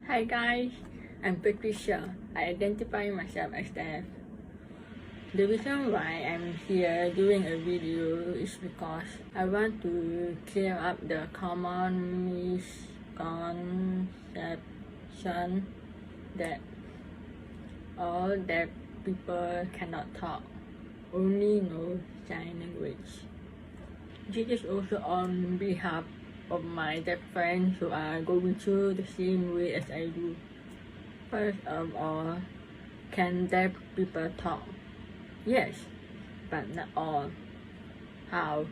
Hi guys, I'm Patricia. I identify myself as deaf. The reason why I'm here doing a video is because I want to clear up the common misconception that all deaf people cannot talk, only know sign language. This is also on behalf of my deaf friends who are going through the same way as I do. First of all, can deaf people talk? Yes, but not all. How?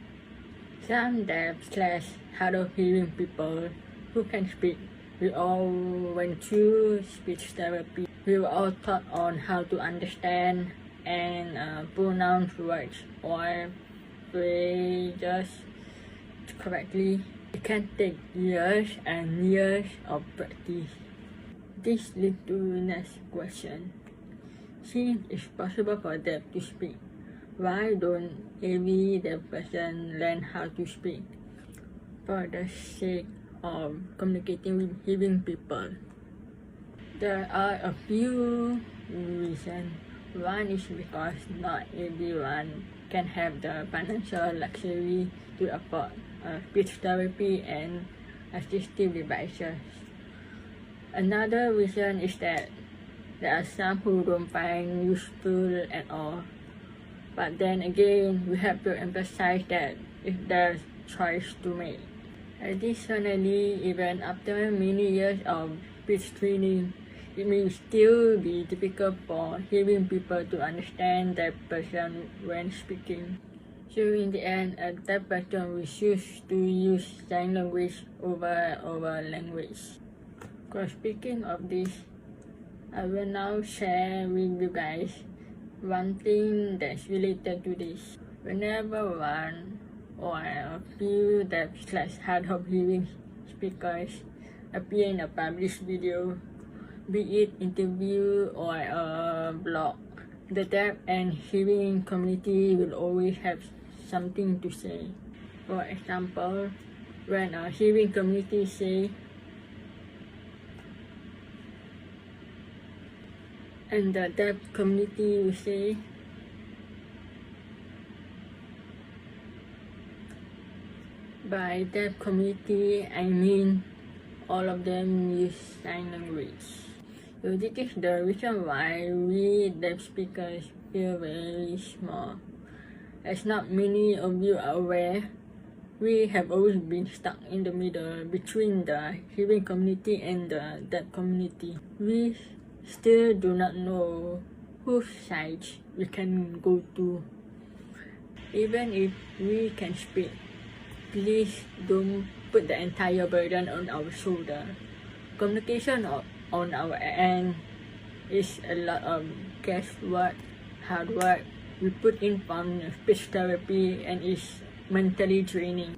Some deaf/hard of hearing people who can speak, we all went through speech therapy. We were all taught on how to understand and pronounce words or phrases correctly. It can take years and years of practice. This leads to the next question. Since it's possible for deaf to speak, why don't every deaf person learn how to speak? For the sake of communicating with hearing people. There are a few reasons. One is because not everyone can have the financial luxury to afford speech therapy and assistive devices. Another reason is that there are some who don't find useful at all. But then again, we have to emphasize that if there's choice to make. Additionally, even after many years of speech training, it may still be difficult for hearing people to understand that person when speaking. So in the end, a deaf person will choose to use sign language over language. Speaking of this, I will now share with you guys one thing that's related to this. Whenever one or a few deaf/hard of hearing speakers appear in a published video, be it interview or a blog, the deaf and hearing community will always have something to say. For example, when a hearing community say, and the deaf community will say, by deaf community, I mean all of them use sign language. So this is the reason why we deaf speakers feel very small. As not many of you are aware, we have always been stuck in the middle between the hearing community and the deaf community. We still do not know whose side we can go to. Even if we can speak, please don't put the entire burden on our shoulder. Communication on our end is a lot of guesswork, hard work we put in from speech therapy, and is mentally draining.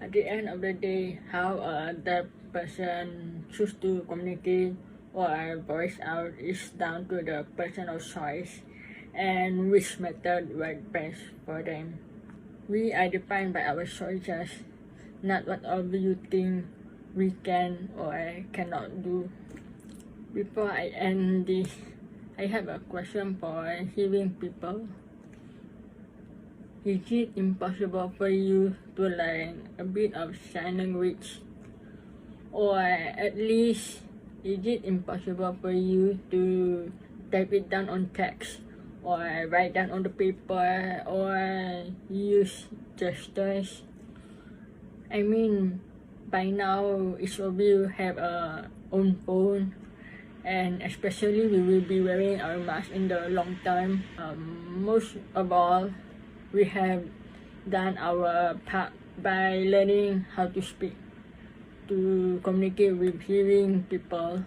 At the end of the day, how a deaf person choose to communicate or voice out is down to the personal choice and which method works best for them. We are defined by our choices, not whatever you think we can or cannot do. Before I end this, I have a question for hearing people. Is it impossible for you to learn a bit of sign language? Or at least, is it impossible for you to type it down on text or write down on the paper or use gestures? I mean, by now each of you have a own phone, and especially we will be wearing our mask in the long term. Most of all, we have done our part by learning how to speak, to communicate with hearing people.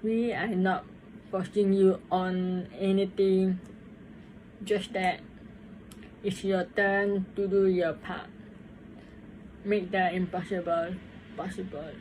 We are not forcing you on anything, just that it's your turn to do your part. Make the impossible possible.